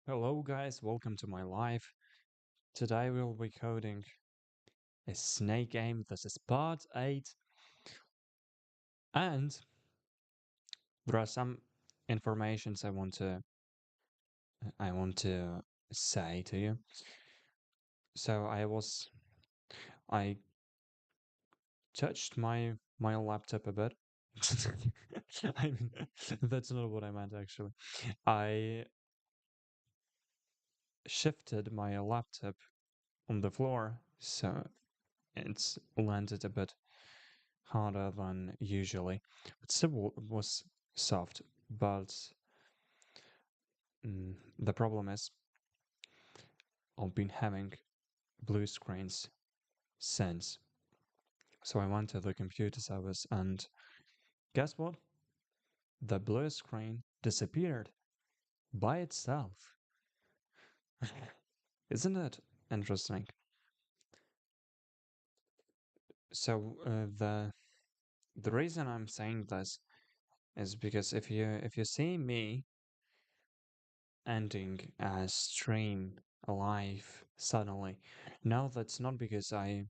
Hello guys, welcome to my live. Today we'll be coding a snake game. This is part 8 and there are some informations I want to say to you. So I touched my laptop a bit. I mean that's not what I meant actually. I shifted my laptop on the floor so it's landed a bit harder than usually. But still was soft. But the problem is, I've been having blue screens since. So I went to the computer service and guess what? The blue screen disappeared by itself. Isn't it interesting? So the reason I'm saying this is because if you see me ending a stream alive suddenly. No, that's not because I'm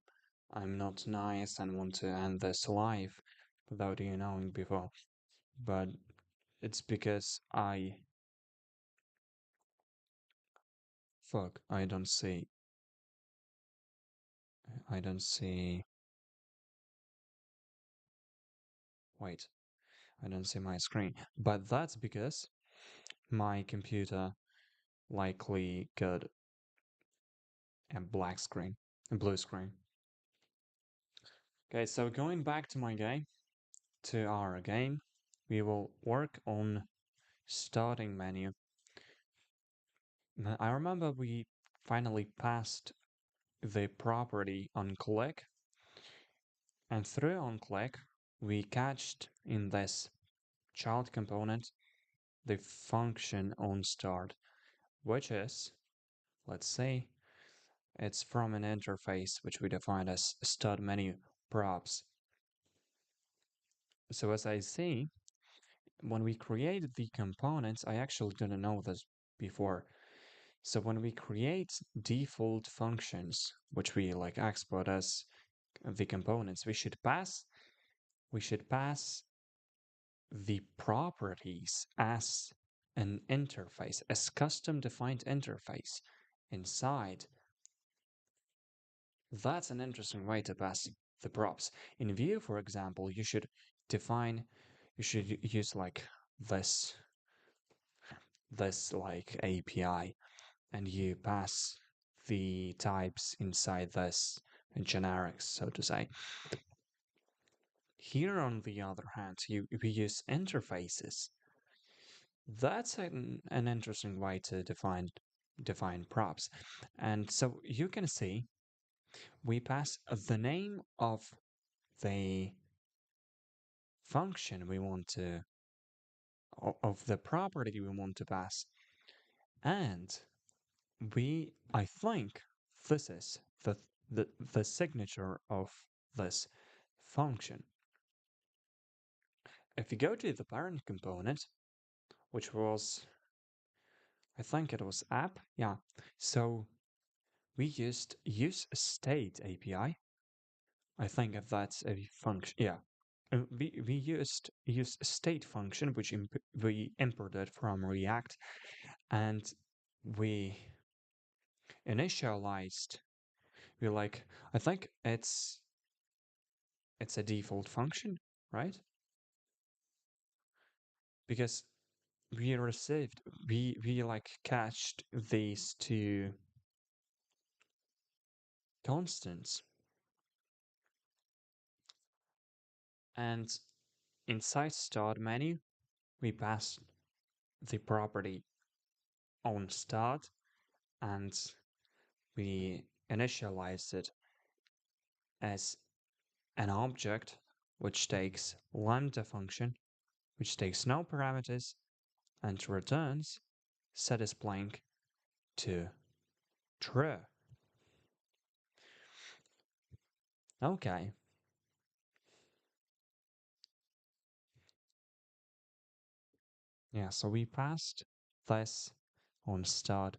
not nice and want to end this live without you knowing before, but it's because I don't see I don't see wait, I don't see my screen. But that's because my computer likely got a black screen, a blue screen. Okay, so going back to my game, to our game, we will work on starting menu. I remember we finally passed the property on click, and through on click, we catched in this child component the function on start, which is, let's say, it's from an interface which we defined as start menu props. So as I see, when we created the components, I actually didn't know this before. So when we create default functions, which we like export as the components, we should pass the properties as an interface, as custom defined interface inside. That's an interesting way to pass the props. In Vue, for example, you should use like this like API, and you pass the types inside this generics, so to say. Here, on the other hand, we use interfaces. That's an interesting way to define props. And so you can see we pass the name of the function we want to, of the property we want to pass. And I think this is the signature of this function. If you go to the parent component, which was, I think it was app, yeah. So we used use state API. I think that's a function, yeah. We used use state function, which we imported from React, and we initialized. We like, I think it's a default function, right? Because we like cached these two constants, and inside start menu we pass the property on start, and we initialize it as an object which takes lambda function, which takes no parameters and returns set as blank to true. Okay. Yeah, so we passed this on start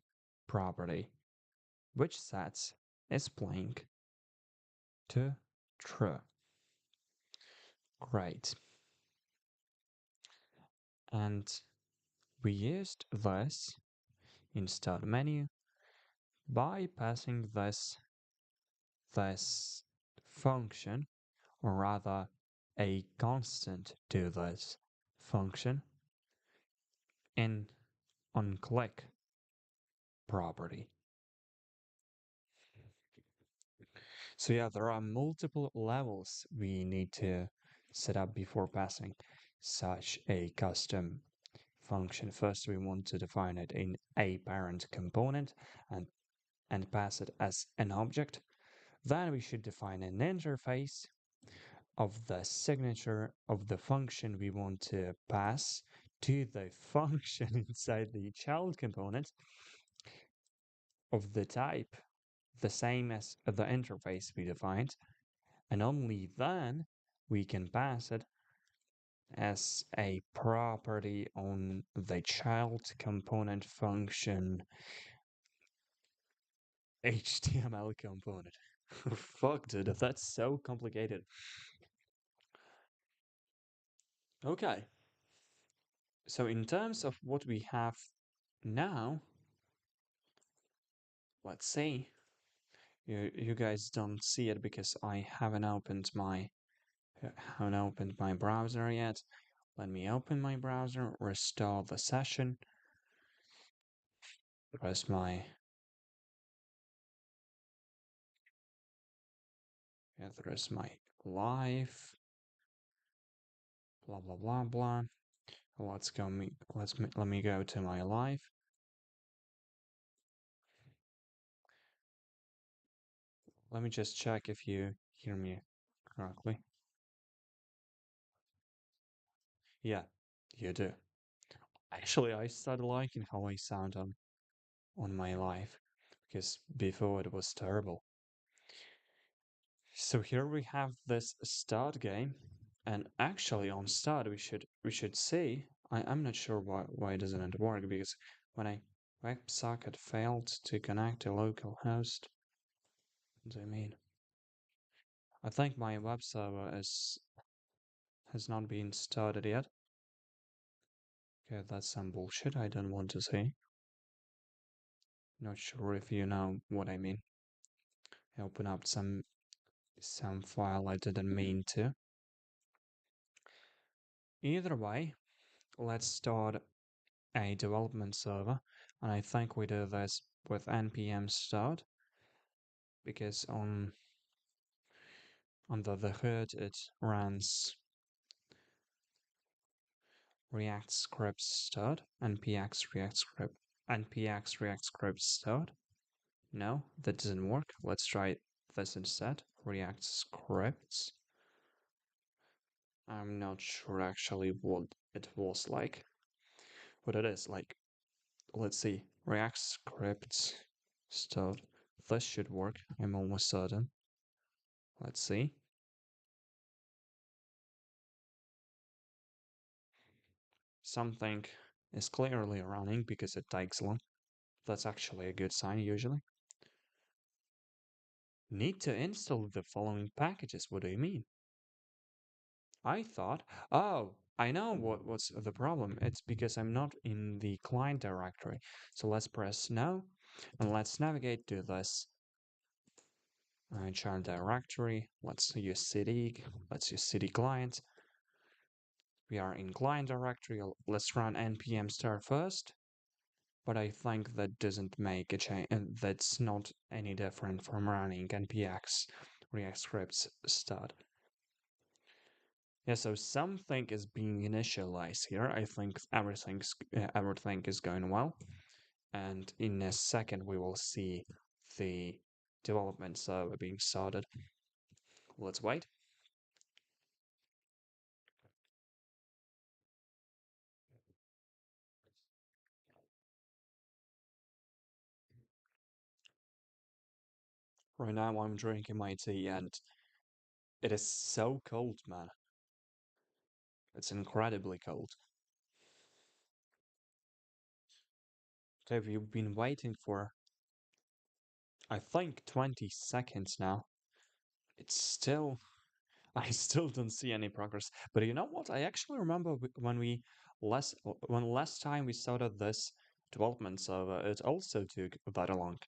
property, which sets is blank to true. Great. And we used this in start menu by passing this function, or rather a constant to this function in onClick property. So yeah, there are multiple levels we need to set up before passing such a custom function. First, we want to define it in a parent component and pass it as an object. Then we should define an interface of the signature of the function we want to pass to the function inside the child component of the type the same as the interface we defined, and only then we can pass it as a property on the child component function HTML component. Fuck, dude, that's so complicated. Okay, so in terms of what we have now, let's see. You guys don't see it because I haven't opened my browser yet. Let me open my browser, restore the session, press my there's my live, blah blah blah blah. Let me go to my live. Let me just check if you hear me correctly. Yeah, you do. Actually, I started liking how I sound on my live because before it was terrible. So here we have this start game, and actually on start we should see. I'm not sure why doesn't it work, because when I WebSocket failed to connect a local host, what do I mean? I think my web server has not been started yet. Okay, that's some bullshit I don't want to see. Not sure if you know what I mean. I open up some file I didn't mean to. Either way, let's start a development server, and I think we do this with npm start, because under the hood it runs React scripts start, npx React scripts start. No, that doesn't work. Let's try this instead. React scripts. I'm not sure actually what it was like. What it is like. Let's see. React scripts start. This should work. I'm almost certain. Let's see. Something is clearly running because it takes long. That's actually a good sign usually. Need to install the following packages. What do you mean? I thought, oh, I know what's the problem. It's because I'm not in the client directory. So let's press no, and let's navigate to this child directory. Let's use cd. Let's use cd client. We are in client directory. Let's run npm start first. But I think that doesn't make a change. And that's not any different from running npx React scripts start. Yeah, so something is being initialized here. I think everything is going well, and in a second we will see the development server being started. Let's wait. Right now I'm drinking my tea, and it is so cold, man. It's incredibly cold. Okay, we've been waiting for, I think, 20 seconds now. It's still, I still don't see any progress. But you know what? I actually remember when when last time we started this development server, it also took that long.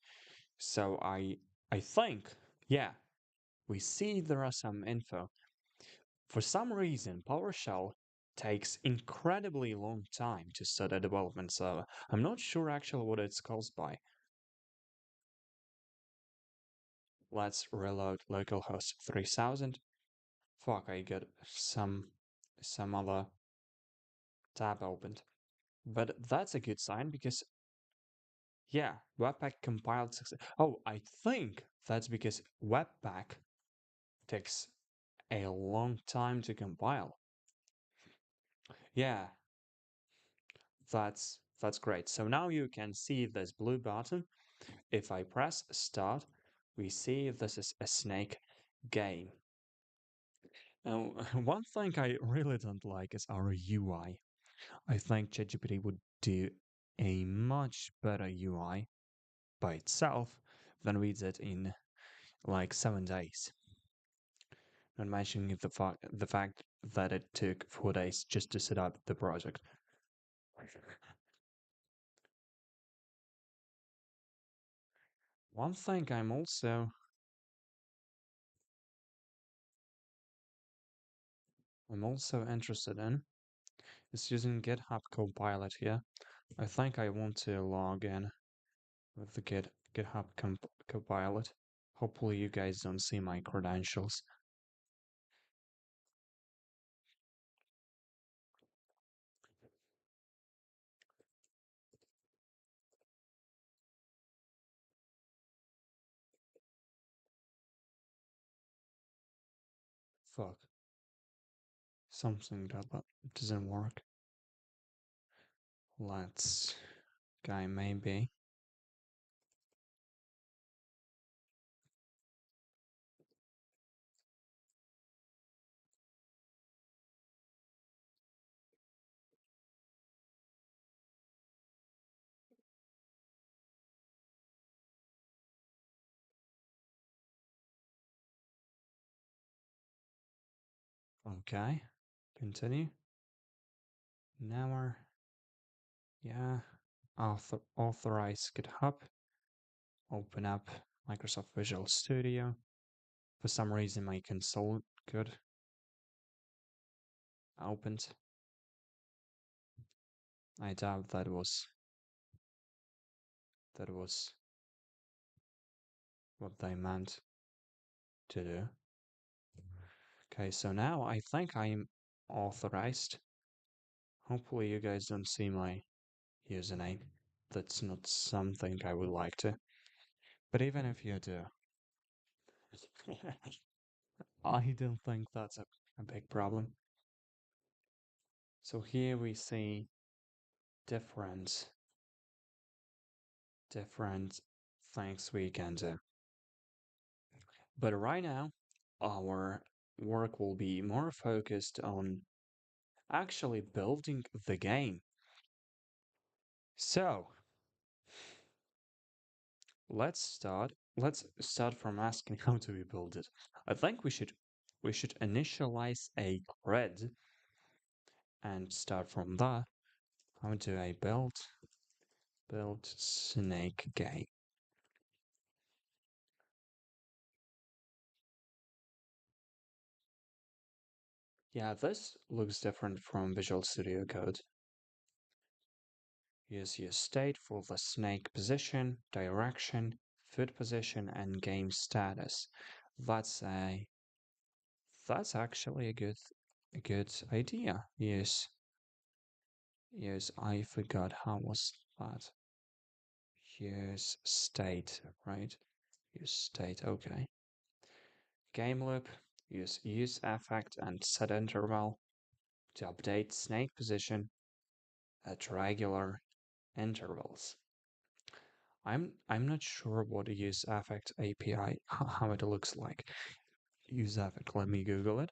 So I think, yeah, we see there are some info. For some reason, PowerShell takes incredibly long time to start a development server. I'm not sure actually what it's caused by. Let's reload localhost 3000. Fuck, I got some other tab opened. But that's a good sign because, yeah, Webpack compiled success. Oh, I think that's because Webpack takes a long time to compile. Yeah, that's great. So now you can see this blue button. If I press start, we see this is a snake game. Now, one thing I really don't like is our UI. I think ChatGPT would do a much better UI by itself than we did in like 7 days. Not mentioning the fact that it took 4 days just to set up the project. One thing I'm also interested in is using GitHub Copilot here. I think I want to log in with the GitHub Copilot. Hopefully you guys don't see my credentials. Fuck. Something that doesn't work. Let's guy maybe. Okay. Continue. Now yeah. Authorize GitHub. Open up Microsoft Visual Studio. For some reason my console good. Opened. I doubt that was what they meant to do. Okay, so now I think I'm authorized. Hopefully you guys don't see my username. That's not something I would like to. But even if you do, I don't think that's a big problem. So here we see different things we can do. But right now, our work will be more focused on actually building the game. So let's start from asking how do we build it. I think we should initialize a grid and start from that. How do I build snake game? Yeah, this looks different from Visual Studio Code. Use your state for the snake position, direction, foot position, and game status. That's a that's actually a good idea. Yes. Yes, I forgot how was that. Use state, right? Use state, okay. Game loop, use effect and set interval to update snake position at regular intervals. I'm not sure what use affect API how it looks like. Use affect. Let me Google it.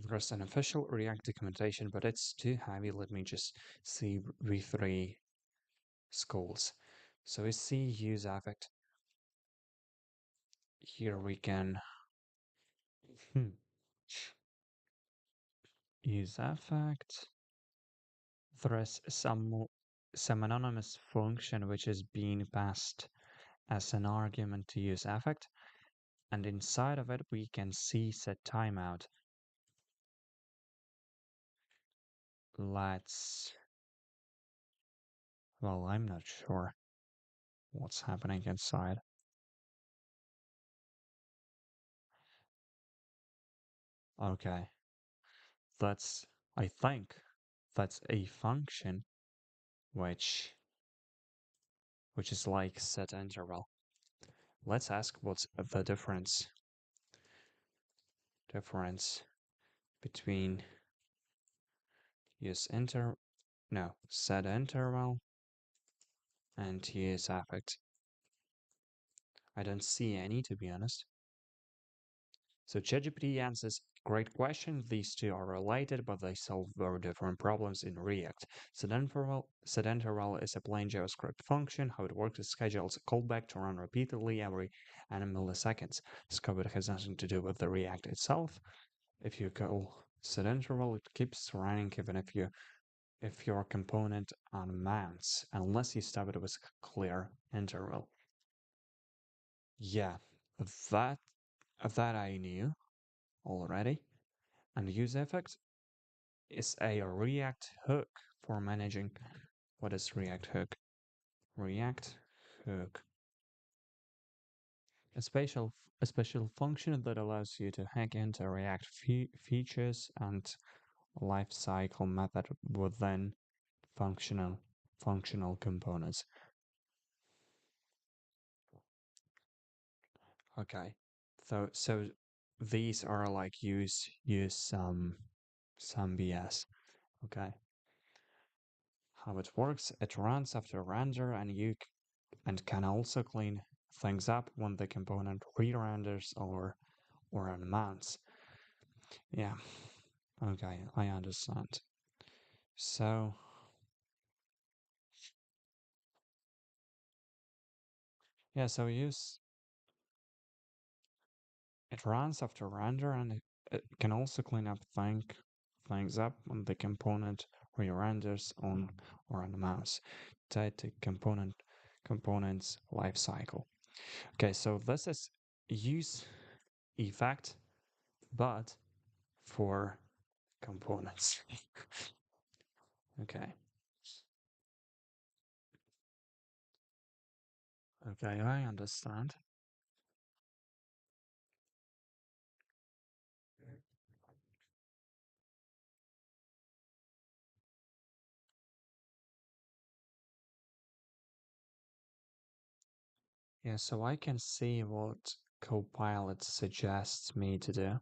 There's an official React documentation, but it's too heavy. Let me just see v3 schools. So we see use affect. Here we can use affect. There is some anonymous function which is being passed as an argument to use affect, and inside of it we can see set timeout. Let's, well, I'm not sure what's happening inside. Okay, that's, I think that's a function which is like set interval. Let's ask what's the difference between use inter no set interval and use affect. I don't see any, to be honest. So ChatGPT answers, great question. These two are related, but they solve very different problems in React. Set interval is a plain JavaScript function. How it works is schedules a callback to run repeatedly every n milliseconds. This code has nothing to do with the React itself. If you call set interval, it keeps running even if your component unmounts, unless you stop it with a clear interval. Yeah, that I knew already. And use effect is a React hook for managing. What is React hook? React hook. A special function that allows you to hack into React features and lifecycle method within functional components. Okay. So these are like use some BS. Okay. How it works, it runs after render and can also clean things up when the component re-renders or unmounts. Yeah. Okay, I understand. So yeah, so use it runs after render and it can also clean up things up when the component re-renders on or on the mouse. Tied to components lifecycle. Okay, so this is use effect, but for components. Okay. Okay, I understand. Yeah, so I can see what Copilot suggests me to do.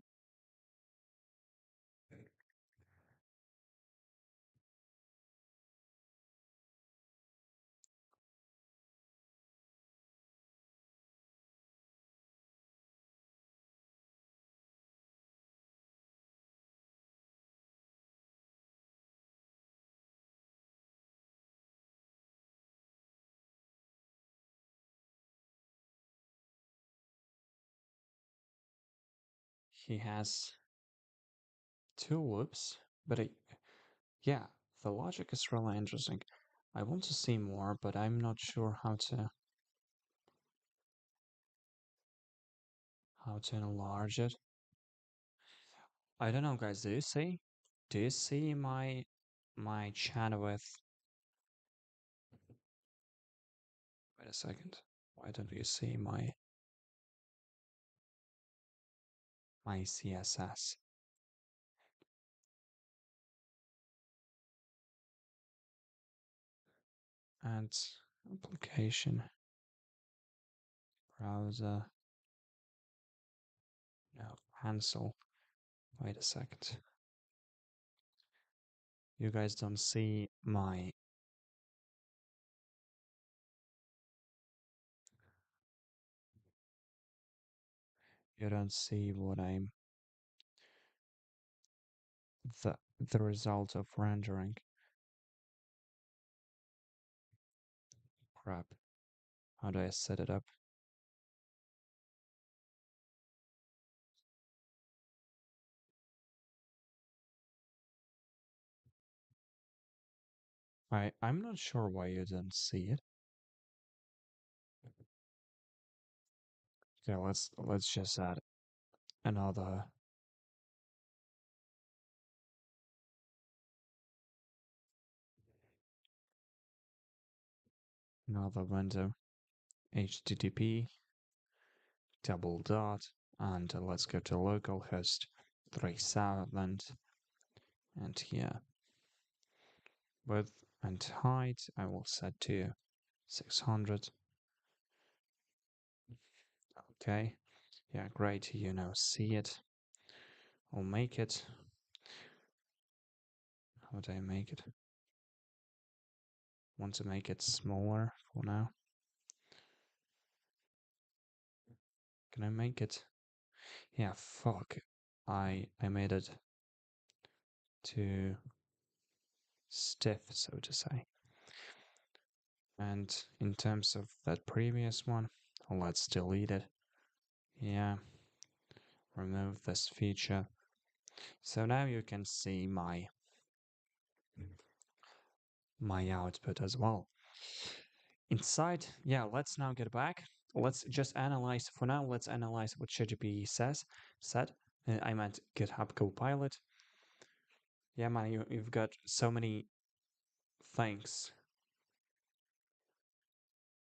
He has two loops, but yeah, the logic is really interesting. I want to see more, but I'm not sure how to enlarge it. I don't know, guys. Do you see my chat with? Wait a second. Why don't you see my CSS? And application browser. No, cancel. Wait a second. You guys don't see you don't see what I'm the the result of rendering. Crap. How do I set it up? I'm not sure why you didn't see it. Okay, let's just add another another window. HTTP double dot, and let's go to localhost 3000, and here width and height I will set to 600. Okay, yeah, great. You now see it. I'll make it. How do I make it? Want to make it smaller for now. Can I make it? Yeah, fuck. I made it too stiff, so to say. And in terms of that previous one, let's delete it. Yeah, remove this feature. So now you can see my output as well. Inside, yeah, let's now get back. Let's just analyze, for now, let's analyze what ChatGPT said. I meant GitHub Copilot. Yeah, man, you've got so many things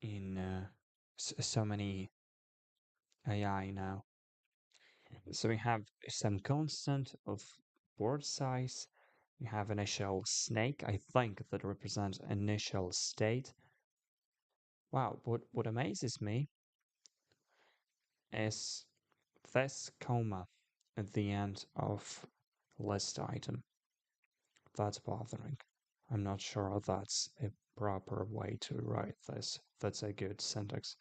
in, so many AI now. So we have some constant of board size. We have initial snake. I think that represents initial state. Wow, what amazes me is this comma at the end of list item. That's bothering. I'm not sure that's a proper way to write this. That's a good syntax.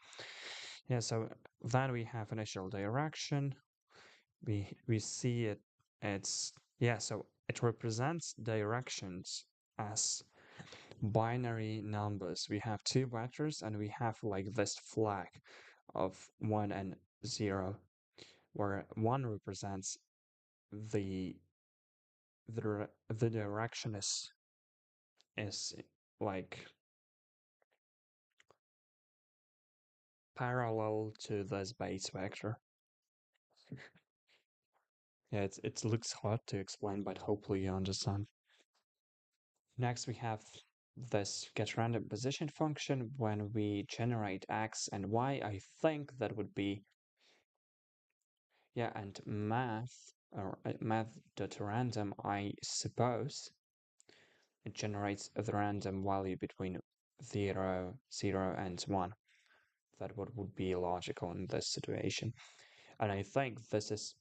Yeah, so then we have initial direction. We see it. It's yeah. So it represents directions as binary numbers. We have two vectors, and we have like this flag of 1 and 0, where 1 represents the the direction is like parallel to this base vector. Yeah, it looks hard to explain, but hopefully you understand. Next, we have this get random position function. When we generate x and y, I think that would be, yeah, and math or math.random, I suppose it generates the random value between 0 and 1. That would be logical in this situation. And I think this is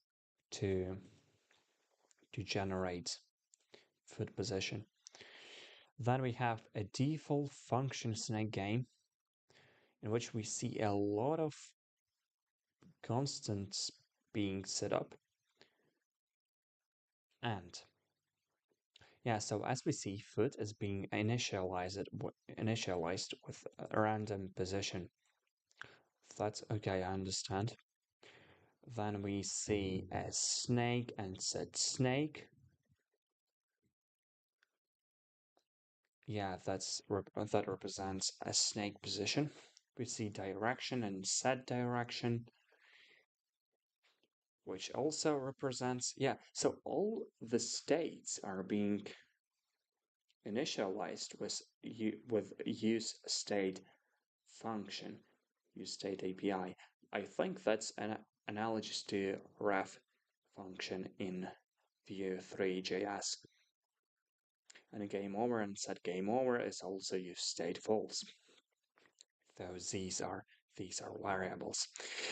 to generate foot position. Then we have a default functions in a game in which we see a lot of constants being set up. And yeah, so as we see, foot is being initialized with a random position. That's okay, I understand. Then we see a snake and set snake. Yeah, that represents a snake position. We see direction and set direction, which also represents, yeah, so all the states are being initialized with use state function, use state API. I think that's an analogous to ref function in Vue3.js. And a game over and set game over is also use state false. Though these are variables.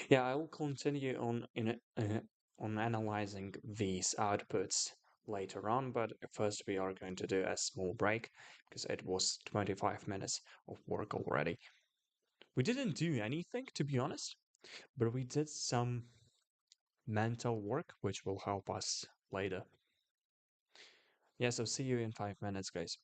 Yeah, I will continue on analyzing these outputs later on, but first we are going to do a small break because it was 25 minutes of work already. We didn't do anything, to be honest, but we did some mental work which will help us later. Yeah, so see you in 5 minutes, guys.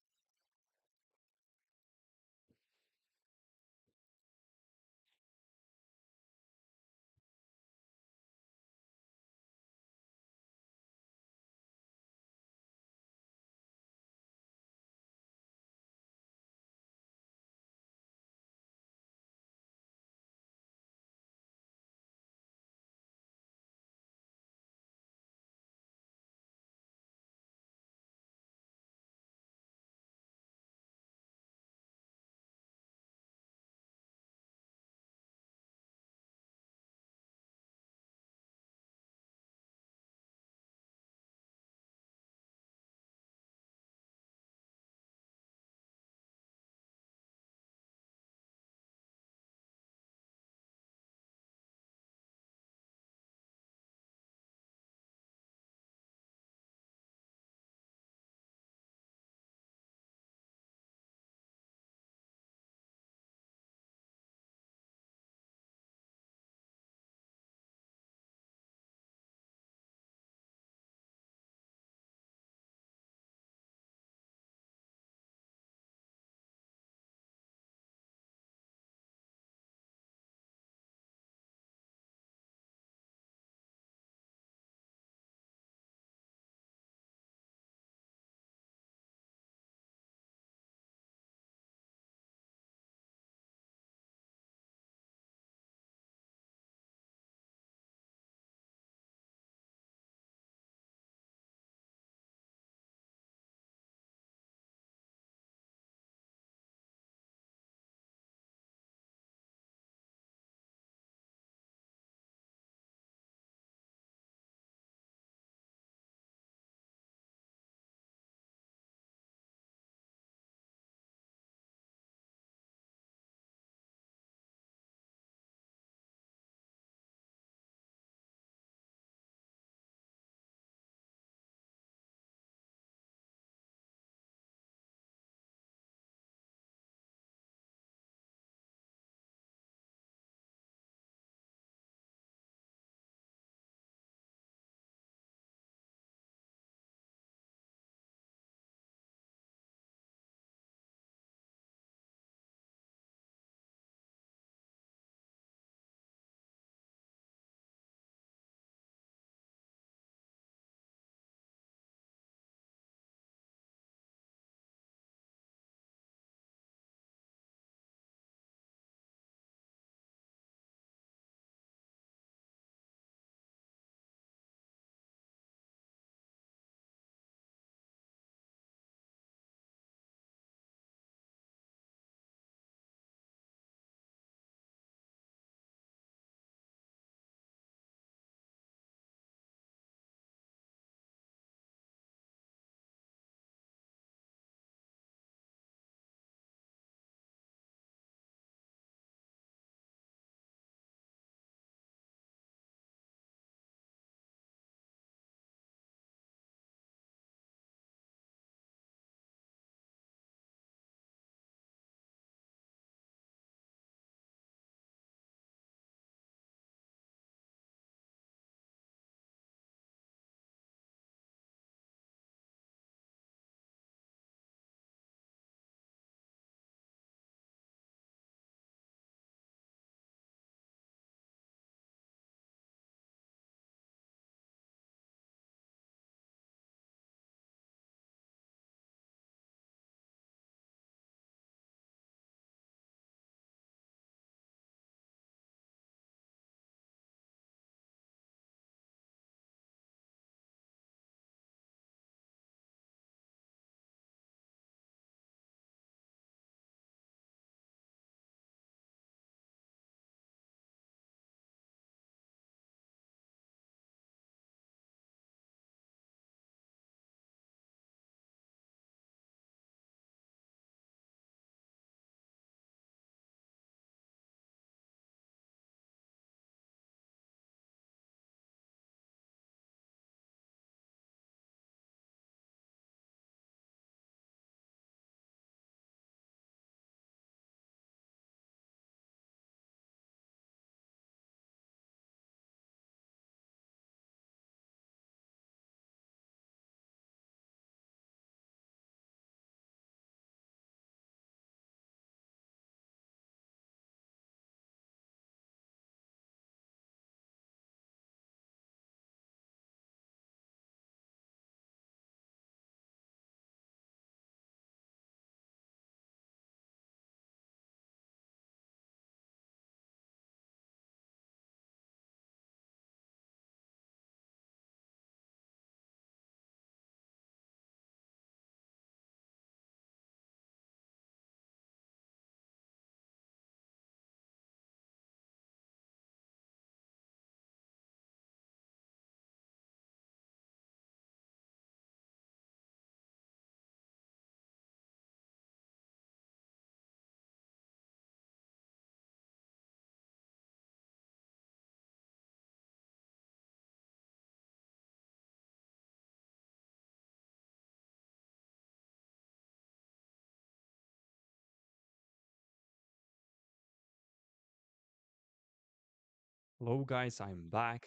Hello guys, I'm back.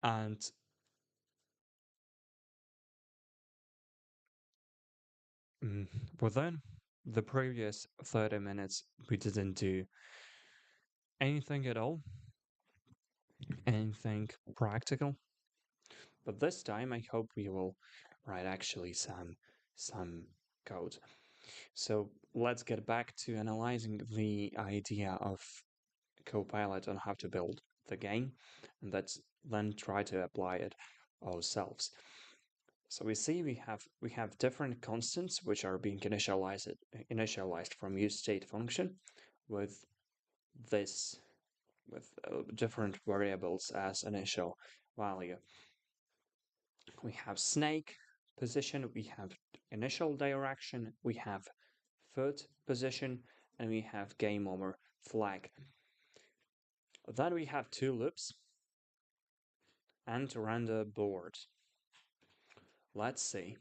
And mm, within the previous 30 minutes, we didn't do anything at all, anything practical. But this time, I hope we will write actually some code. So let's get back to analyzing the idea of Copilot on how to build the game, and let's then try to apply it ourselves. So we see we have different constants which are being initialized from useState function with this with different variables as initial value. We have snake position, we have initial direction, we have foot position, and we have game over flag. Then we have two loops and render board. Let's see.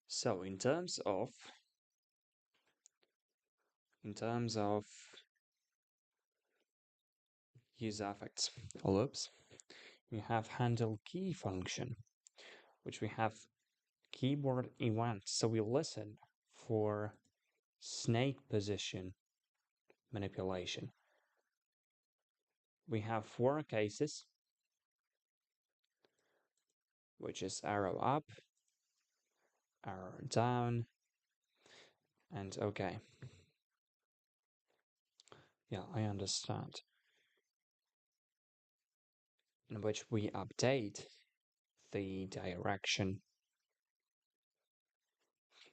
So in terms of use effects loops, we have handle key function, which we have keyboard event. So we listen for snake position manipulation. We have four cases, which is arrow up, arrow down, and okay. Yeah, I understand. In which we update the direction.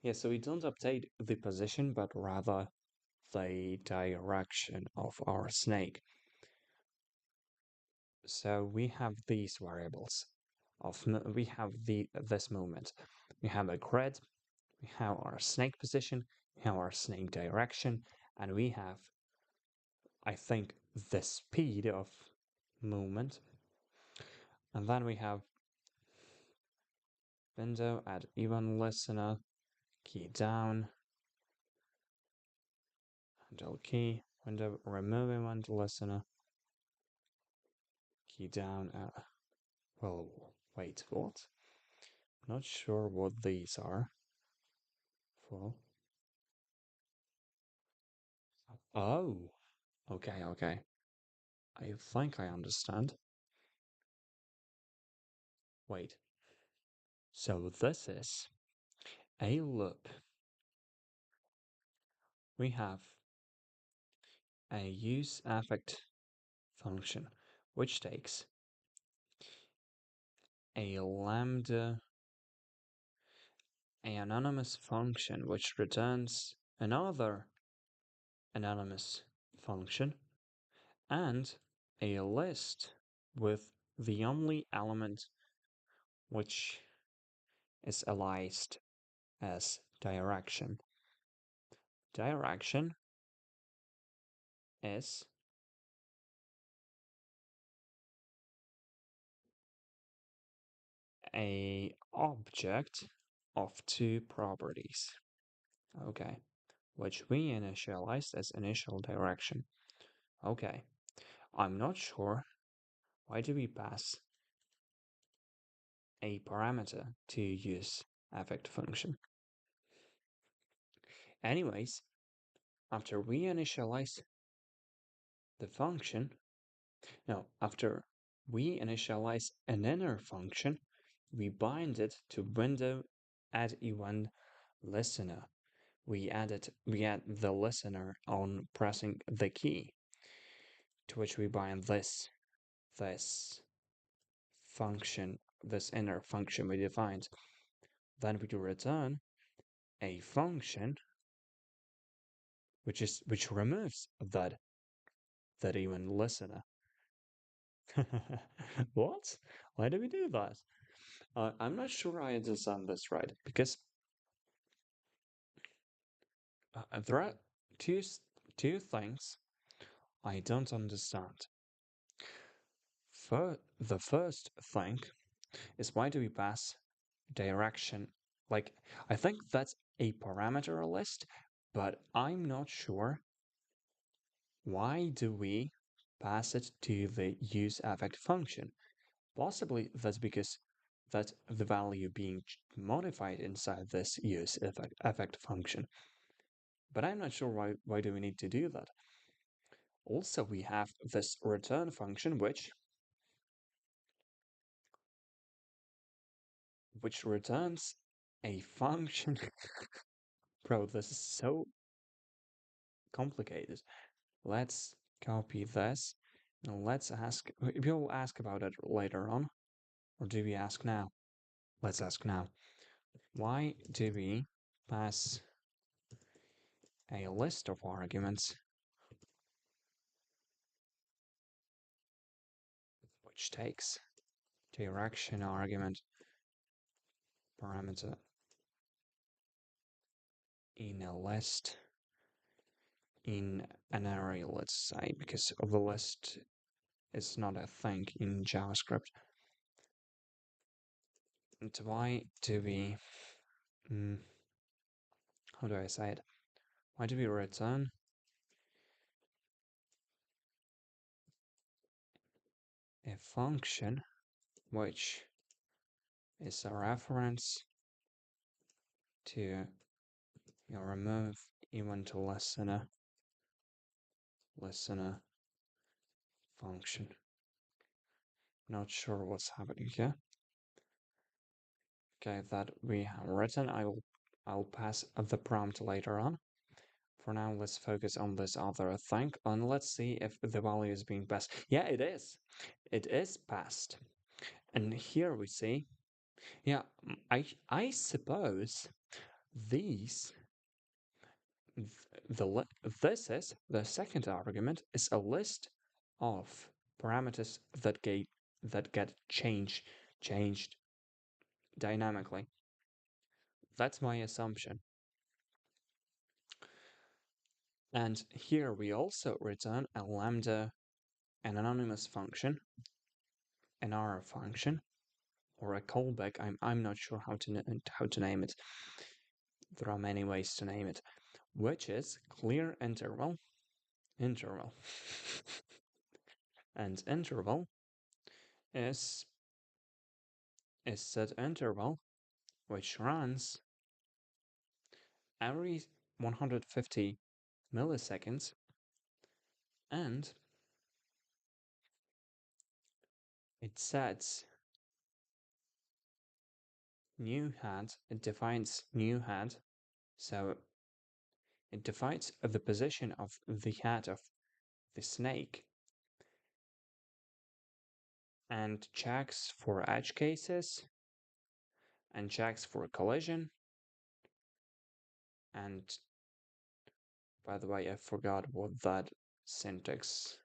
Yeah, so we don't update the position, but rather the direction of our snake. So we have these variables we have this movement. We have a grid, we have our snake position, we have our snake direction, and we have, I think, the speed of movement. And then we have window add event listener, key down, handle key, window remove event listener, key down. Well, wait, what? Not sure what these are. For. Oh, okay. I think I understand. Wait. So this is a loop. We have a use affect function, which takes a lambda, an anonymous function, which returns another anonymous function, and a list with the only element which is aliased as direction. Direction is a object of two properties. Okay, which we initialized as initial direction. Okay, I'm not sure why do we pass a parameter to use affect function. Anyways, after we initialize the function, after we initialize an inner function, we bind it to window add event listener. We add the listener on pressing the key, to which we bind this function, this inner function we defined. Then we return a function which removes that event listener. What? Why do we do that? I'm not sure I understand this right, because there are two things I don't understand. The first thing is, why do we pass direction? Like, I think that's a parameter list, but I'm not sure Why do we pass it to the useEffect function? Possibly that's because that's the value being modified inside this useEffect function. But I'm not sure why do we need to do that. Also, we have this return function, which returns a function. Bro, this is so complicated. Let's copy this. Now let's ask. We'll ask about it later on. Or do we ask now? Let's ask now. Why do we pass a list of arguments which takes direction argument parameter in a list in an array, let's say, because the list is not a thing in JavaScript. And why do we, how do I say it? Why do we return a function which is a reference to remove event listener function? Not sure what's happening here. Okay, that we have written. I'll pass the prompt later on. For now, let's focus on this other thing, and let's see if the value is being passed. Yeah, it is. It is passed. And here we see, yeah, I suppose these this is the second argument is a list of parameters that get changed dynamically. That's my assumption. And here we also return a lambda, an anonymous function, an arrow function, or a callback. I'm not sure how to name it. There are many ways to name it, which is clear interval. And interval is set interval which runs every 150 milliseconds, and it sets new head. It defines new head, so it defines the position of the head of the snake and checks for edge cases and checks for collision. And by the way, I forgot what that syntax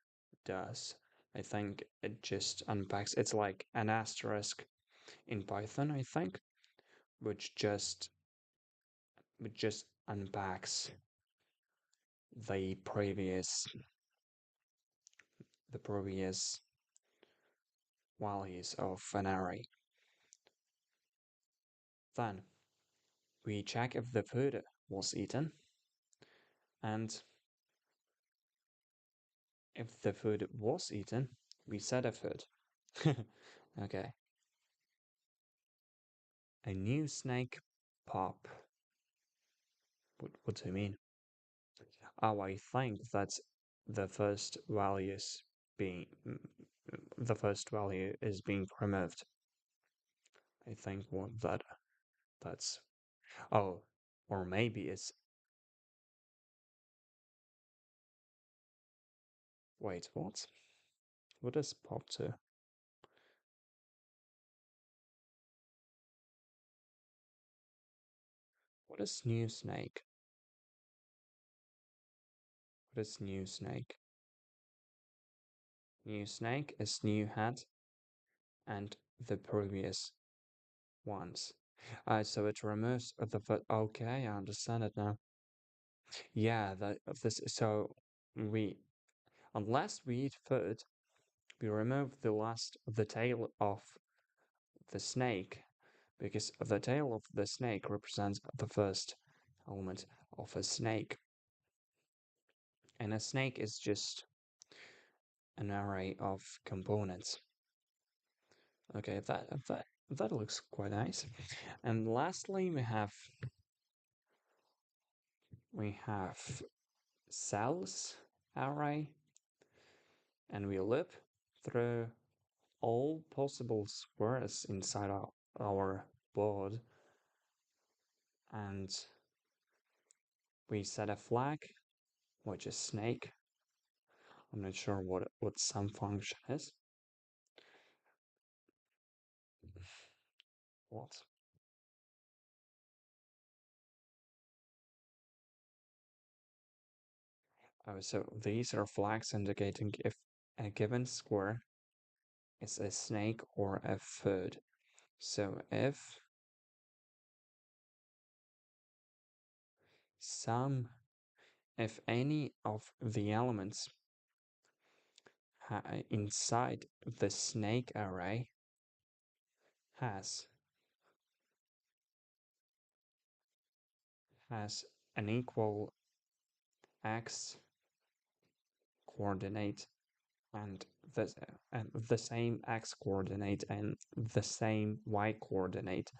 does. I think it just unpacks. It's like an asterisk in Python, I think, which just unpacks the previous values of an array. Then we check if the food was eaten, and if the food was eaten, we set a food. Okay. A new snake pop. What do you mean? Oh, I think that's the first values being the first value is being removed. I think what that's oh, or maybe it's wait, what? What is pop to? What is new snake? What is new snake? New snake is new head and the previous ones. So it removes the okay, I understand it now. Yeah, that this so we unless we eat food, we remove the tail of the snake because the tail of the snake represents the first element of a snake. And a snake is just an array of components. Okay, that looks quite nice. And lastly, we have cells array, and we loop through all possible squares inside our board, and we set a flag, which is snake. I'm not sure what some function is. What? Oh, so these are flags indicating if a given square is a snake or a food. So some, if any of the elements inside the snake array has has an equal x coordinate and the and the same x coordinate and the same y coordinate,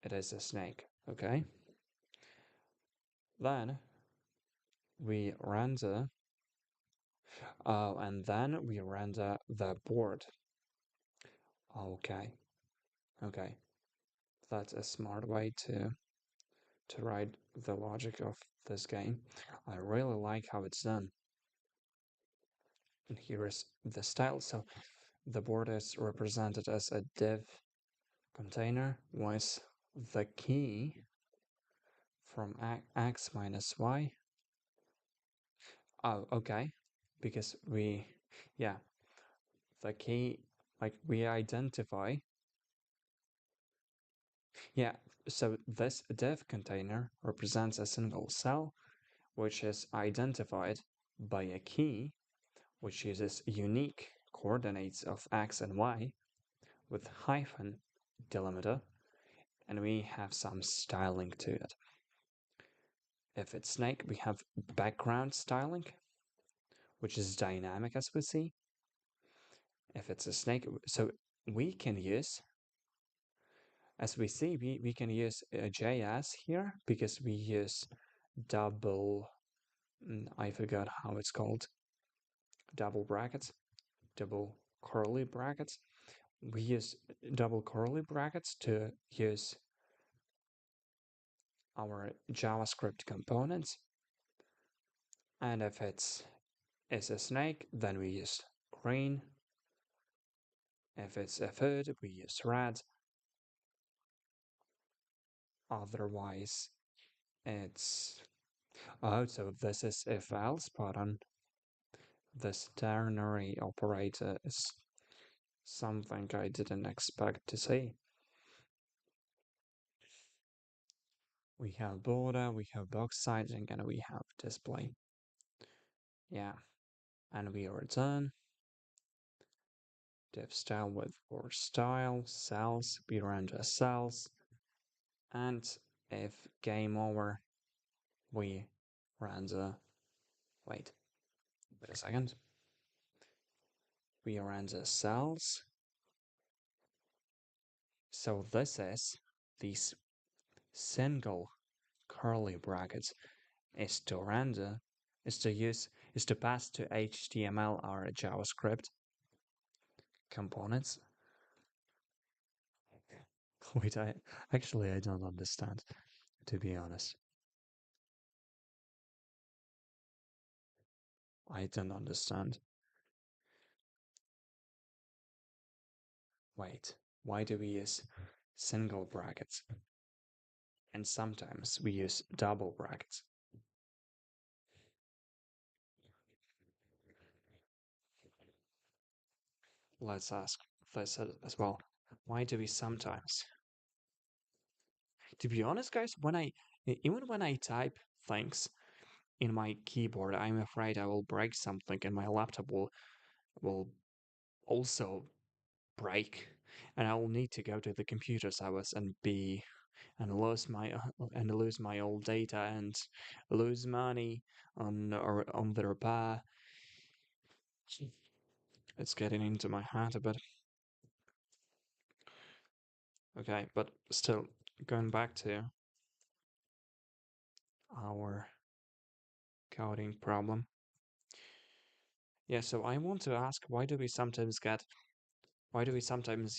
it is a snake. Okay. Then we render and then we render the board. Okay. Okay. That's a smart way to write the logic of this game. I really like how it's done. And here is the style. So the board is represented as a div container with the key from x minus y. Oh, okay. Because yeah, the key, like we identify, yeah, so this div container represents a single cell, which is identified by a key, which uses unique coordinates of x and y with hyphen delimiter, and we have some styling to it. If it's snake, we have background styling, which is dynamic as we see. If it's a snake, so we can use, as we see, we can use a JS here because we use double, I forgot how it's called, double brackets, double curly brackets. We use double curly brackets to use our JavaScript components. And if it's a snake, then we use green. If it's a food, we use red. Otherwise, it's oh, so this is if else button. This ternary operator is something I didn't expect to see. We have border, we have box sizing, and we have display. Yeah, and we return div style with for style, cells, we render cells, and if game over, we render, wait a second, we render cells. So this is these single curly brackets is to render, is to pass to HTML or JavaScript components. Wait, I don't understand, to be honest. I don't understand. Wait, why do we use single brackets? And sometimes we use double brackets. Let's ask this as well. Why do we sometimes? To be honest, guys, even when I type things in my keyboard, I'm afraid I will break something and my laptop will also break, and I will need to go to the computer service and be and lose my old data and lose money on the repair. It's getting into my head a bit. Okay, but still going back to our coding problem. Yeah, so I want to ask, why do we sometimes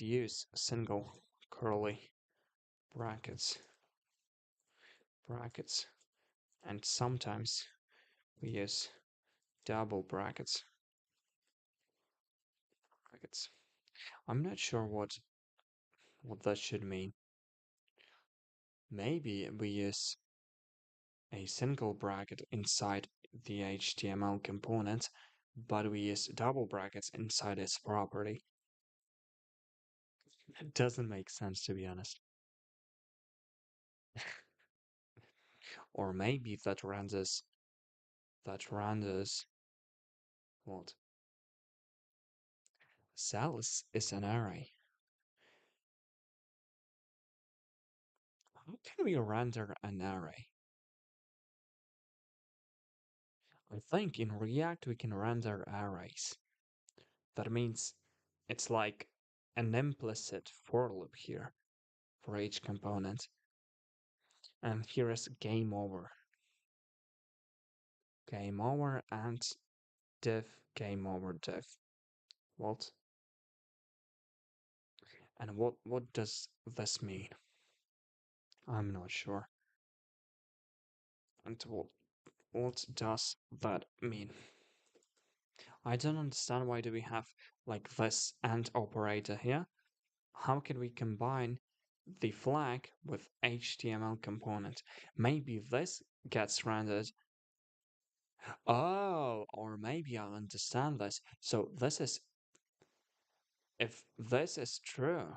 use single curly brackets brackets and sometimes we use double brackets. I'm not sure what that should mean. Maybe we use a single bracket inside the HTML component, but we use double brackets inside its property. It doesn't make sense, to be honest. Or maybe that renders what? Cells is an array. How can we render an array? I think in React we can render arrays. That means it's like an implicit for loop here for each component. And here is game over. Game over and div game over div. What? And what does this mean? I'm not sure. And what does that mean? I don't understand why do we have like this AND operator here. How can we combine the flag with HTML component? Maybe this gets rendered. Oh, or maybe I understand this. So this is, if this is true,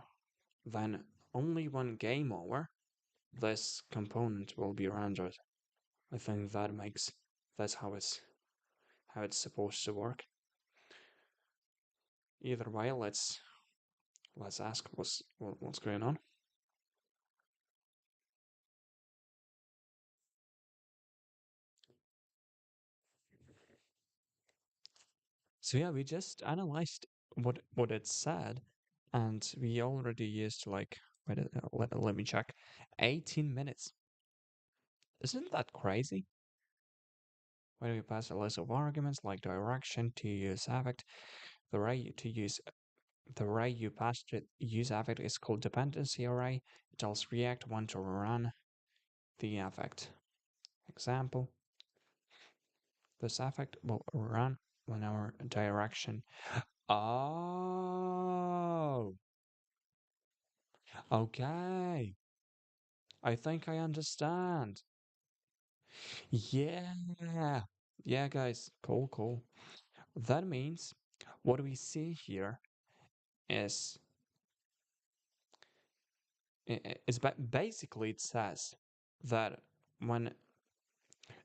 then only when game over, this component will be rendered. I think that's how it's supposed to work. Either way, let's ask what's going on. So yeah, we just analyzed what it said, and we already used like let me check, 18 minutes. Isn't that crazy? When we pass a list of arguments like direction to use affect, the array to use the array you pass to use affect is called dependency array. It tells React when to run the affect. Example: this affect will run whenever direction. Oh, okay. I think I understand. Yeah. Yeah, guys. Cool, cool. That means what we see here is basically it says that when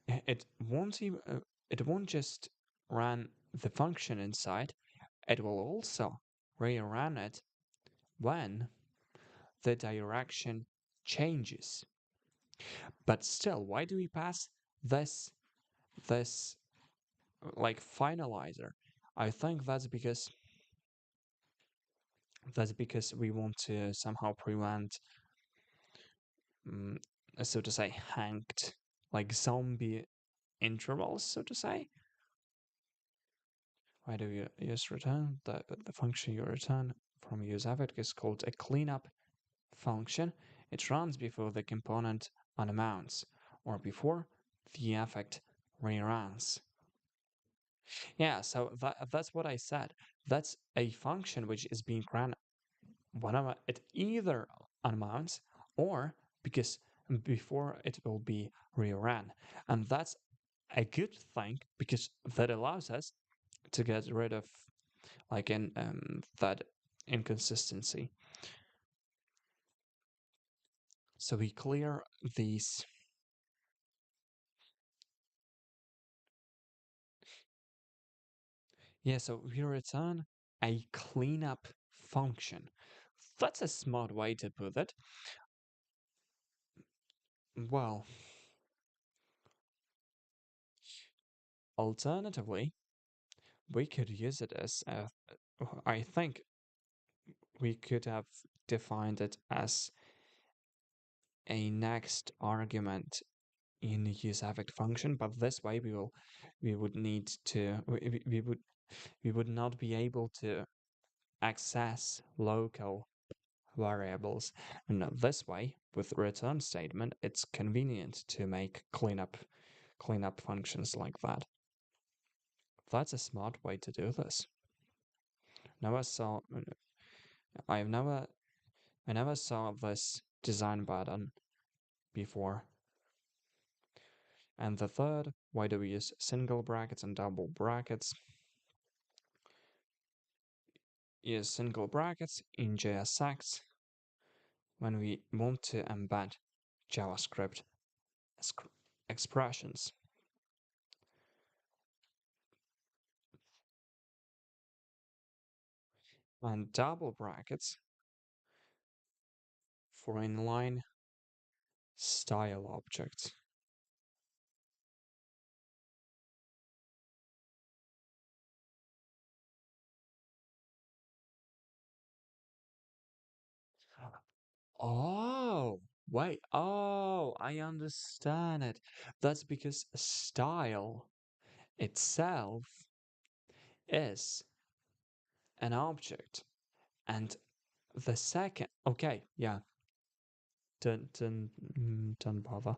it won't even, it won't just run the function inside, it will also rerun it when the direction changes. But still, why do we pass this like finalizer? I think that's because we want to somehow prevent, um, so to say, hanked like zombie intervals, so to say. Why do you use return? The function you return from useAffect is called a cleanup function. It runs before the component unmounts or before the affect reruns. Yeah, so that's what I said. That's a function which is being run whenever it either unmounts or because before it will be rerun. And that's a good thing because that allows us to get rid of like that inconsistency. So we clear these. Yeah, so we return a cleanup function. That's a smart way to put it. Well, alternatively, we could use it as I think we could have defined it as a next argument in the useEffect function, but this way we would need to we would not be able to access local variables. And this way, with the return statement, it's convenient to make cleanup functions like that. That's a smart way to do this. Never saw I've never I never saw this design pattern before. And the third, why do we use single brackets and double brackets? Use single brackets in JSX when we want to embed JavaScript expressions. And double brackets for inline style objects. Oh, wait. Oh, I understand it. That's because style itself is an object. And the second, okay, yeah, don't bother.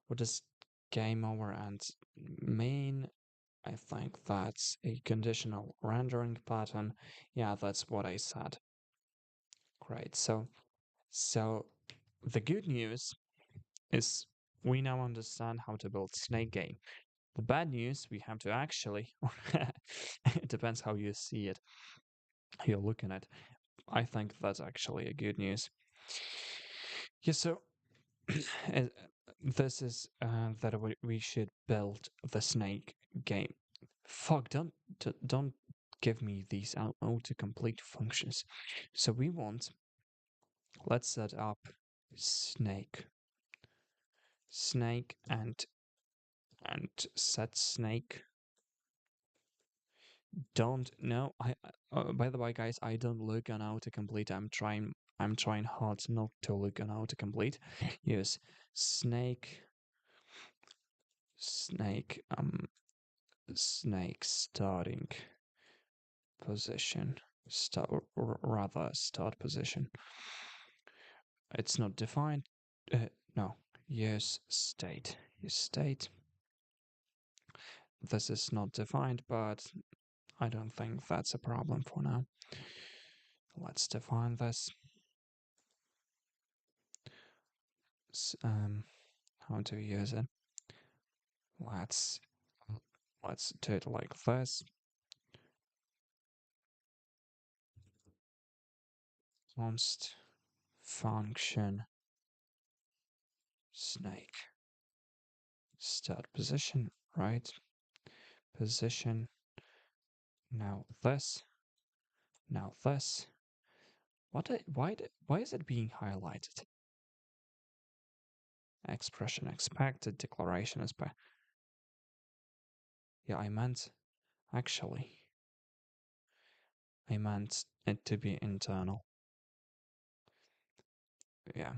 We'll just game over and main. I think that's a conditional rendering pattern. Yeah, that's what I said. Great. So the good news is we now understand how to build Snake Game. The bad news, we have to actually, it depends how you see it, you're looking at. I think that's actually a good news. Yeah, so uh, this is that we should build the Snake Game. Fuck, don't give me these autocomplete functions. So we want, let's set up snake, snake and set snake. Don't no. By the way, guys, I don't look on autocomplete. I'm trying hard not to look on autocomplete. Use snake, snake, snake starting position. Rather start position. It's not defined. No. Use state. Use state. This is not defined, but I don't think that's a problem for now. Let's define this. How to use it. Let's let's do it like this. Const function snake start position, right? Position. Now this. Now this. Why is it being highlighted? Expression expected, declaration is by. Yeah, actually, I meant it to be internal. Yeah.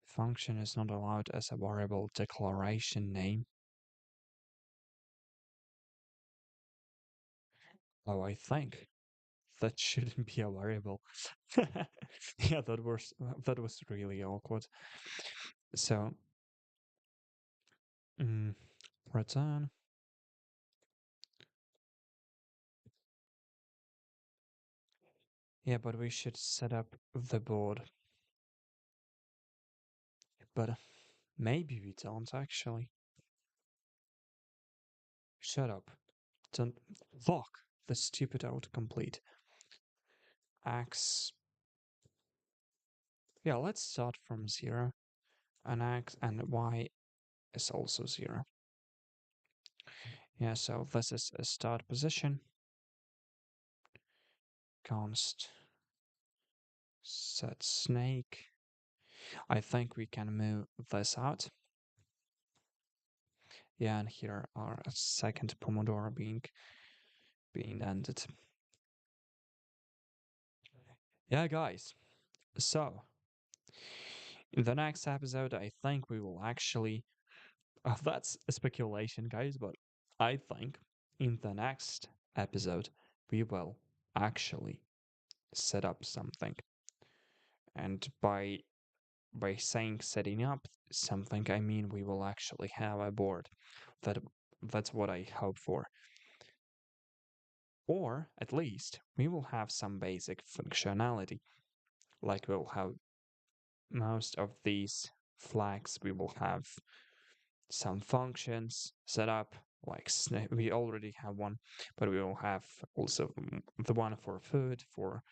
Function is not allowed as a variable declaration name. Oh, I think that shouldn't be a variable. Yeah, that was really awkward. So, mm, return. Yeah, but we should set up the board. But maybe we don't actually. Shut up. Don't lock the stupid autocomplete. X. Yeah, let's start from 0. And X and Y is also 0. Yeah, so this is a start position. Const Set snake. I think we can move this out. Yeah, and here our second Pomodoro being ended. Yeah, guys. So in the next episode, I think we will actually. That's a speculation, guys, but I think in the next episode we will actually set up something, and by saying setting up something, I mean we will actually have a board. That that's what I hope for. Or at least we will have some basic functionality. Like we'll have most of these flags, we will have some functions set up. Like we already have one, but we will have also the one for food, for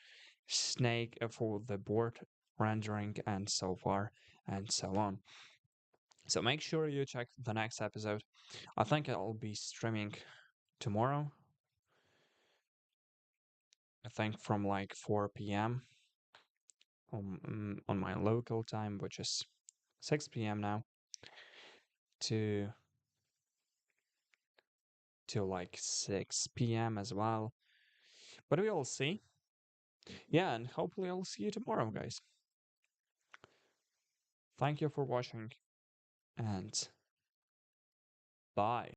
snake, for the board rendering, and so far and so on. So make sure you check the next episode. I think I'll be streaming tomorrow. I think from like 4 p.m. On my local time, which is 6 p.m. now, to like 6 p.m. as well. But we will see. Yeah, and hopefully I'll see you tomorrow, guys. Thank you for watching, and bye.